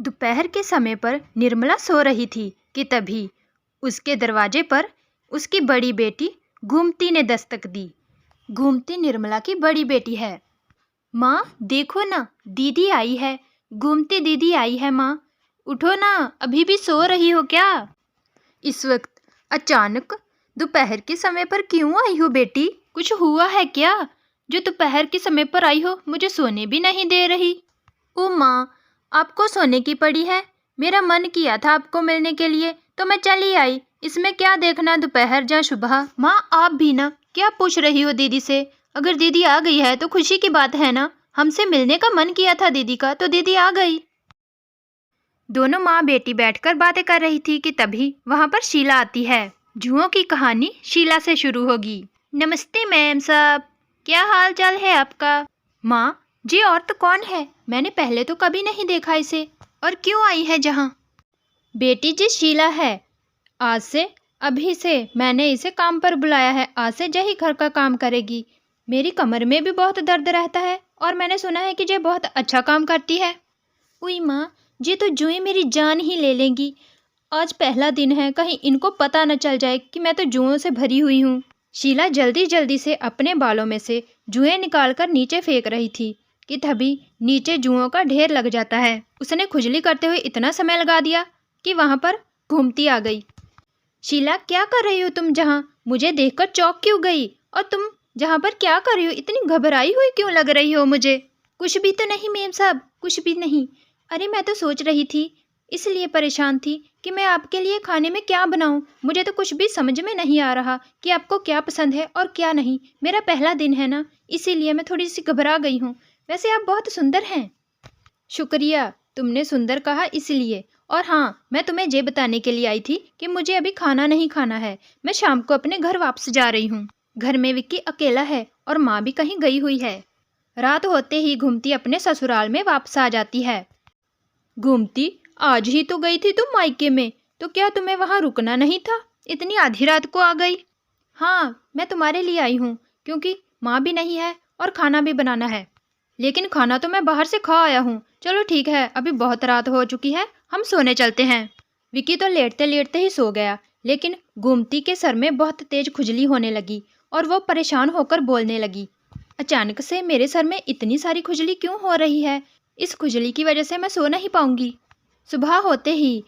दोपहर के समय पर निर्मला सो रही थी कि तभी उसके दरवाजे पर उसकी बड़ी बेटी घूमती ने दस्तक दी। घूमती निर्मला की बड़ी बेटी है। माँ देखो ना, दीदी आई है, घूमती दीदी आई है। माँ उठो ना, अभी भी सो रही हो क्या? इस वक्त अचानक दोपहर के समय पर क्यों आई हो बेटी? कुछ हुआ है क्या जो दोपहर के समय पर आई हो? मुझे सोने भी नहीं दे रही। ओ माँ, आपको सोने की पड़ी है? मेरा मन किया था आपको मिलने के लिए तो मैं चली आई। इसमें क्या देखना दोपहर या सुबह? माँ आप भी ना, क्या पूछ रही हो दीदी से? अगर दीदी आ गई है तो खुशी की बात है ना। हमसे मिलने का मन किया था दीदी का तो दीदी आ गई। दोनों माँ बेटी बैठकर बातें कर रही थी कि तभी वहाँ पर शीला आती है। जुओं की कहानी शीला से शुरू होगी। नमस्ते मैम साहब, क्या हाल चाल है आपका? माँ जी, और तो कौन है? मैंने पहले तो कभी नहीं देखा इसे। और क्यों आई है जहाँ? बेटी जी शीला है। आज से, अभी से मैंने इसे काम पर बुलाया है। आज से यही घर का काम करेगी। मेरी कमर में भी बहुत दर्द रहता है और मैंने सुना है कि ये बहुत अच्छा काम करती है। उई माँ, ये तो जुएं मेरी जान ही ले लेंगी। आज पहला दिन है, कहीं इनको पता न चल जाए कि मैं तो जुओं से भरी हुई हूँ। शीला जल्दी जल्दी से अपने बालों में से जुएं निकालकर नीचे फेंक रही थी कि तभी नीचे जुओं का ढेर लग जाता है। उसने खुजली करते हुए इतना समय लगा दिया कि वहाँ पर घूमती आ गई। शीला क्या कर रही हो तुम जहाँ? मुझे देखकर चौंक क्यों गई? और तुम जहाँ पर क्या कर रही हो? इतनी घबराई हुई क्यों लग रही हो मुझे? कुछ भी तो नहीं मेम साहब, कुछ भी नहीं। अरे मैं तो सोच रही थी, इसलिए परेशान थी कि मैं आपके लिए खाने में क्या बनाऊं। मुझे तो कुछ भी समझ में नहीं आ रहा कि आपको क्या पसंद है और क्या नहीं। मेरा पहला दिन है ना, इसीलिए मैं थोड़ी सी घबरा गई हूँ। वैसे आप बहुत सुंदर हैं। शुक्रिया, तुमने सुंदर कहा इसलिए। और हाँ, मैं तुम्हें ये बताने के लिए आई थी कि मुझे अभी खाना नहीं खाना है। मैं शाम को अपने घर वापस जा रही हूँ। घर में विक्की अकेला है और माँ भी कहीं गई हुई है। रात होते ही घूमती अपने ससुराल में वापस आ जाती है। घूमती, आज ही तो गई थी तुम मायके में, तो क्या तुम्हें वहाँ रुकना नहीं था? इतनी आधी रात को आ गई। हाँ, मैं तुम्हारे लिए आई हूँ क्योंकि माँ भी नहीं है और खाना भी बनाना है। लेकिन खाना तो मैं बाहर से खा आया हूँ। चलो ठीक है, अभी बहुत रात हो चुकी है, हम सोने चलते हैं। विकी तो लेटते लेटते ही सो गया, लेकिन गोमती के सर में बहुत तेज खुजली होने लगी और वो परेशान होकर बोलने लगी। अचानक से मेरे सर में इतनी सारी खुजली क्यों हो रही है? इस खुजली की वजह से मैं सो नहीं पाऊंगी। सुबह होते ही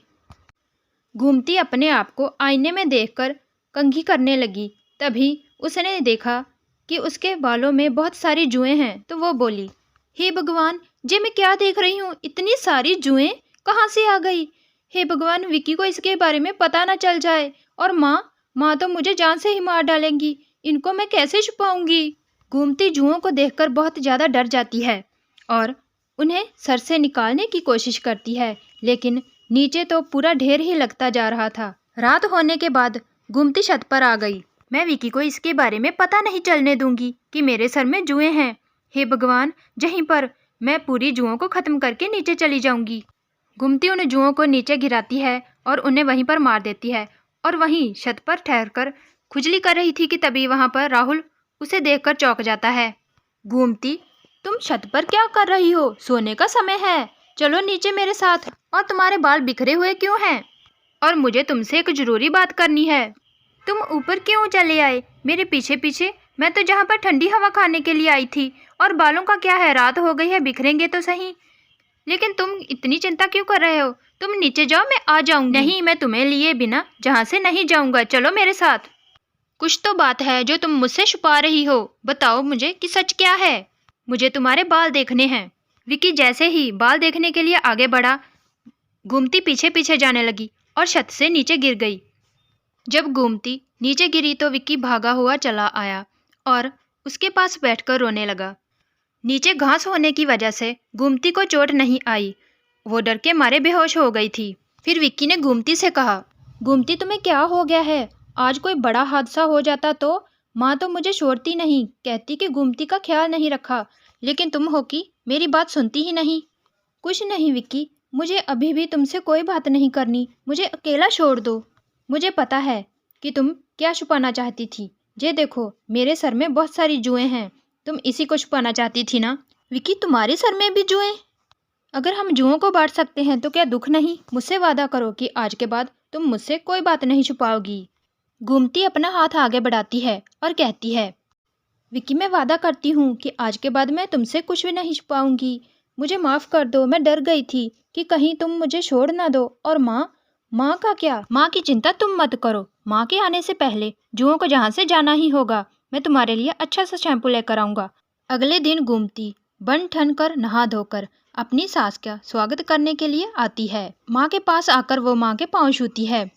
घूमती अपने आप को आईने में देखकर कंघी करने लगी। तभी उसने देखा कि उसके बालों में बहुत सारी जुएं हैं, तो वो बोली, हे भगवान, जे मैं क्या देख रही हूँ? इतनी सारी जुएं कहाँ से आ गई? हे भगवान, विकी को इसके बारे में पता ना चल जाए। और माँ तो मुझे जान से ही मार डालेंगी। इनको मैं कैसे छुपाऊंगी? घूमती जुओं को देखकर बहुत ज़्यादा डर जाती है और उन्हें सर से निकालने की कोशिश करती है, लेकिन नीचे तो पूरा ढेर ही लगता जा रहा था। रात होने के बाद घूमती छत पर आ गई। मैं विकी को इसके बारे में पता नहीं चलने दूंगी कि मेरे सर में जुएं हैं। हे भगवान, यहीं पर मैं पूरी जुओं को खत्म करके नीचे चली जाऊंगी। घूमती उन जुओं को नीचे गिराती है और उन्हें वहीं पर मार देती है और वहीं छत पर ठहरकर खुजली कर रही थी कि तभी वहां पर राहुल उसे देखकर चौंक जाता है। घूमती, तुम छत पर क्या कर रही हो? सोने का समय है, चलो नीचे मेरे साथ। और तुम्हारे बाल बिखरे हुए क्यों हैं? और मुझे तुमसे एक जरूरी बात करनी है। तुम ऊपर क्यों चले आए मेरे पीछे पीछे? मैं तो जहाँ पर ठंडी हवा खाने के लिए आई थी। और बालों का क्या है, रात हो गई है, बिखरेंगे तो सही। लेकिन तुम इतनी चिंता क्यों कर रहे हो? तुम नीचे जाओ, मैं आ जाऊंगी। नहीं, मैं तुम्हें लिए बिना जहाँ से नहीं जाऊंगा, चलो मेरे साथ। कुछ तो बात है जो तुम मुझसे छुपा रही हो। बताओ मुझे कि सच क्या है। मुझे तुम्हारे बाल देखने हैं। विकी जैसे ही बाल देखने के लिए आगे बढ़ा, घूमती पीछे पीछे जाने लगी और छत से नीचे गिर गई। जब घूमती नीचे गिरी तो विक्की भागा हुआ चला आया और उसके पास बैठकर रोने लगा। नीचे घास होने की वजह से घूमती को चोट नहीं आई, वो डर के मारे बेहोश हो गई थी। फिर विक्की ने घूमती से कहा, घूमती तुम्हें क्या हो गया है? आज कोई बड़ा हादसा हो जाता तो? माँ तो मुझे छोड़ती नहीं, कहती कि घूमती का ख्याल नहीं रखा, लेकिन तुम हो कि मेरी बात सुनती ही नहीं। कुछ नहीं विक्की, मुझे अभी भी तुमसे कोई बात नहीं करनी, मुझे अकेला छोड़ दो। मुझे पता है कि तुम क्या छुपाना चाहती थी। ये देखो, मेरे सर में बहुत सारी जुएं हैं, तुम इसी को छुपाना चाहती थी ना? विक्की, तुम्हारे सर में भी जुएं? अगर हम जुओं को बांट सकते हैं तो क्या दुख नहीं। मुझसे वादा करो कि आज के बाद तुम मुझसे कोई बात नहीं छुपाओगी। गोमती अपना हाथ आगे बढ़ाती है और कहती है, विक्की मैं वादा करती हूँ कि आज के बाद मैं तुमसे कुछ भी नहीं छुपाऊंगी। मुझे माफ़ कर दो, मैं डर गई थी कि कहीं तुम मुझे छोड़ ना दो। और माँ का क्या? माँ की चिंता तुम मत करो। माँ के आने से पहले जुओं को जहाँ से जाना ही होगा। मैं तुम्हारे लिए अच्छा सा शैम्पू लेकर आऊँगा। अगले दिन गोमती बन ठन कर नहा धोकर अपनी सास का स्वागत करने के लिए आती है। माँ के पास आकर वो माँ के पाँव छूती है।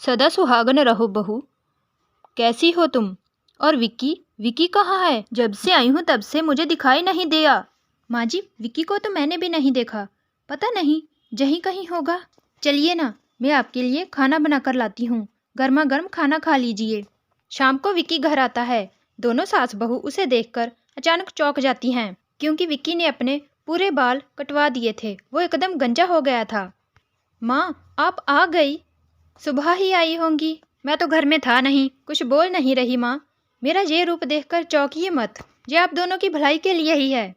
सदा सुहागन रहो बहू, कैसी हो तुम? और विक्की कहाँ है? जब से आई हूँ तब से मुझे दिखाई नहीं दिया। माँ जी, विक्की को तो मैंने भी नहीं देखा, पता नहीं जहीं कहीं होगा। चलिए ना, मैं आपके लिए खाना बनाकर लाती हूँ, गर्मा गर्म खाना खा लीजिए। शाम को विक्की घर आता है। दोनों सास बहू उसे देखकर अचानक चौंक जाती हैं, क्योंकि विक्की ने अपने पूरे बाल कटवा दिए थे। वो एकदम गंजा हो गया था। माँ, आप आ गई? सुबह ही आई होंगी, मैं तो घर में था नहीं, कुछ बोल नहीं रही। माँ, मेरा ये रूप देखकर चौंकिए मत, ये आप दोनों की भलाई के लिए ही है।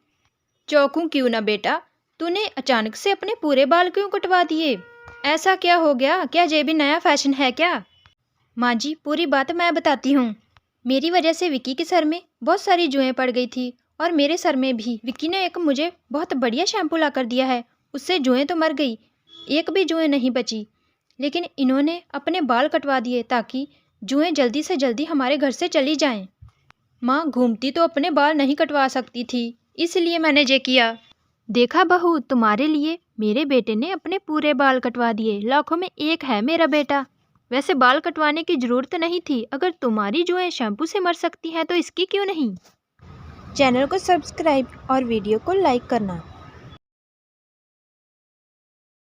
चौंकूं क्यों ना बेटा, तूने अचानक से अपने पूरे बाल क्यों कटवा दिए? ऐसा क्या हो गया? क्या ये भी नया फैशन है क्या? माँ जी, पूरी बात मैं बताती हूँ। मेरी वजह से विक्की के सर में बहुत सारी जुएं पड़ गई थी और मेरे सर में भी। विक्की ने एक मुझे बहुत बढ़िया शैम्पू ला कर दिया है, उससे जुएं तो मर गई, एक भी जुएं नहीं बची। लेकिन इन्होंने अपने बाल कटवा दिए ताकि जुएं जल्दी से जल्दी हमारे घर से चली जाएं। माँ, घूमती तो अपने बाल नहीं कटवा सकती थी, इसलिए मैंने ये किया। देखा बहू, तुम्हारे लिए मेरे बेटे ने अपने पूरे बाल कटवा दिए। लाखों में एक है मेरा बेटा। वैसे बाल कटवाने की ज़रूरत नहीं थी, अगर तुम्हारी जुएं शैम्पू से मर सकती हैं तो इसकी क्यों नहीं। चैनल को सब्सक्राइब और वीडियो को लाइक करना।